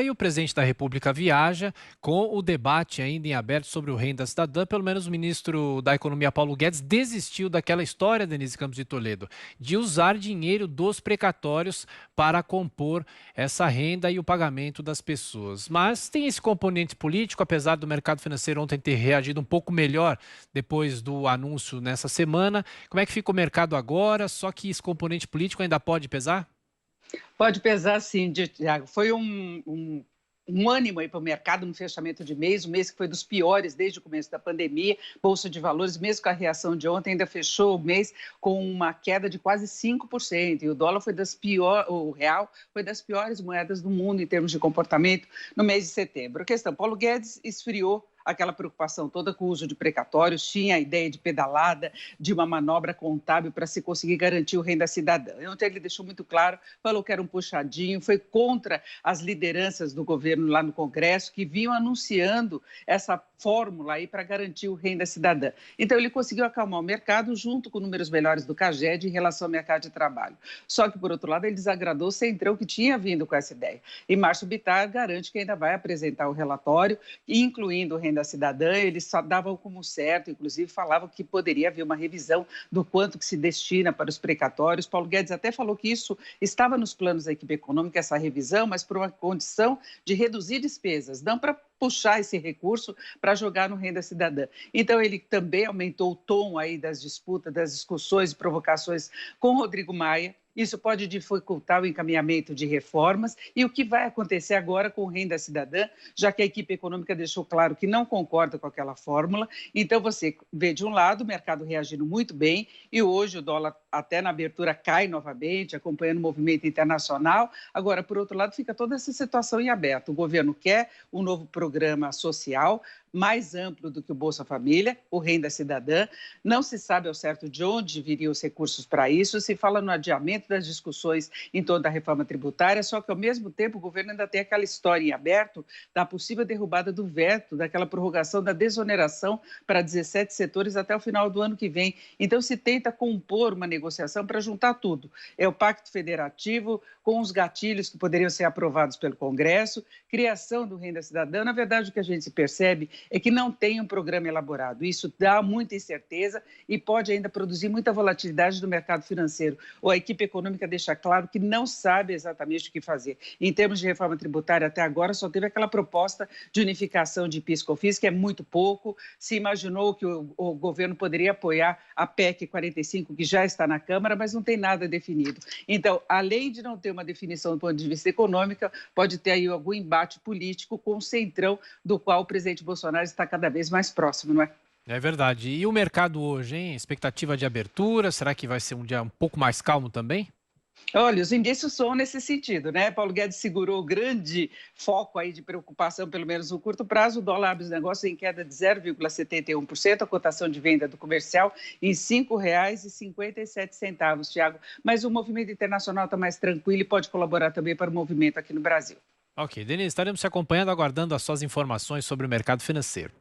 E o presidente da República viaja com o debate ainda em aberto sobre o Renda Cidadã. Pelo menos o ministro da Economia, Paulo Guedes, desistiu daquela história, Denise Campos de Toledo, de usar dinheiro dos precatórios para compor essa renda e o pagamento das pessoas. Mas tem esse componente político, apesar do mercado financeiro ontem ter reagido um pouco melhor depois do anúncio nessa semana. Como é que fica o mercado agora? Só que esse componente político ainda pode pesar? Pode pesar sim, Tiago. Foi um ânimo aí para o mercado no fechamento de mês, um mês que foi dos piores desde o começo da pandemia. Bolsa de Valores, mesmo com a reação de ontem, ainda fechou o mês com uma queda de quase 5%. E o dólar foi o real foi das piores moedas do mundo em termos de comportamento no mês de setembro. A questão, Paulo Guedes esfriou aquela preocupação toda com o uso de precatórios, tinha a ideia de pedalada, de uma manobra contábil para se conseguir garantir o renda cidadã. Ontem ele deixou muito claro, falou que era um puxadinho, foi contra as lideranças do governo lá no Congresso, que vinham anunciando essa fórmula aí para garantir o renda cidadã. Então ele conseguiu acalmar o mercado junto com números melhores do CAGED em relação ao mercado de trabalho. Só que, por outro lado, ele desagradou o Centrão, que tinha vindo com essa ideia. E Márcio Bittar garante que ainda vai apresentar o relatório, incluindo o renda cidadã. Eles só davam como certo, inclusive falavam que poderia haver uma revisão do quanto que se destina para os precatórios. Paulo Guedes até falou que isso estava nos planos da equipe econômica, essa revisão, mas por uma condição de reduzir despesas, não para puxar esse recurso para jogar no renda cidadã. Então ele também aumentou o tom aí das disputas, das discussões e provocações com Rodrigo Maia. Isso pode dificultar o encaminhamento de reformas e o que vai acontecer agora com o Renda Cidadã, já que a equipe econômica deixou claro que não concorda com aquela fórmula. Então você vê de um lado o mercado reagindo muito bem e hoje o dólar até na abertura cai novamente, acompanhando o movimento internacional. Agora, por outro lado, fica toda essa situação em aberto. O governo quer um novo programa social mais amplo do que o Bolsa Família, o Renda Cidadã. Não se sabe ao certo de onde viriam os recursos para isso. Se fala no adiamento das discussões em torno da reforma tributária, só que, ao mesmo tempo, o governo ainda tem aquela história em aberto da possível derrubada do veto, daquela prorrogação da desoneração para 17 setores até o final do ano que vem. Então, se tenta compor uma negociação para juntar tudo. É o Pacto Federativo com os gatilhos que poderiam ser aprovados pelo Congresso, criação do Renda Cidadã. Na verdade, o que a gente percebe é que não tem um programa elaborado. Isso dá muita incerteza e pode ainda produzir muita volatilidade do mercado financeiro. Ou a equipe econômica deixa claro que não sabe exatamente o que fazer. Em termos de reforma tributária, até agora só teve aquela proposta de unificação de PIS e COFINS, que é muito pouco. Se imaginou que o governo poderia apoiar a PEC 45, que já está na Câmara, mas não tem nada definido. Então, além de não ter uma definição do ponto de vista econômico, pode ter aí algum embate político com o Centrão, do qual o presidente Bolsonaro está cada vez mais próximo, não é? É verdade. E o mercado hoje, hein? Expectativa de abertura? Será que vai ser um dia um pouco mais calmo também? Olha, os indícios são nesse sentido, né? Paulo Guedes segurou o grande foco aí de preocupação, pelo menos no curto prazo. O dólar abre os negócios em queda de 0,71%, a cotação de venda do comercial em R$ 5,57, Thiago. Mas o movimento internacional está mais tranquilo e pode colaborar também para o movimento aqui no Brasil. Ok, Denise, estaremos te acompanhando, aguardando as suas informações sobre o mercado financeiro.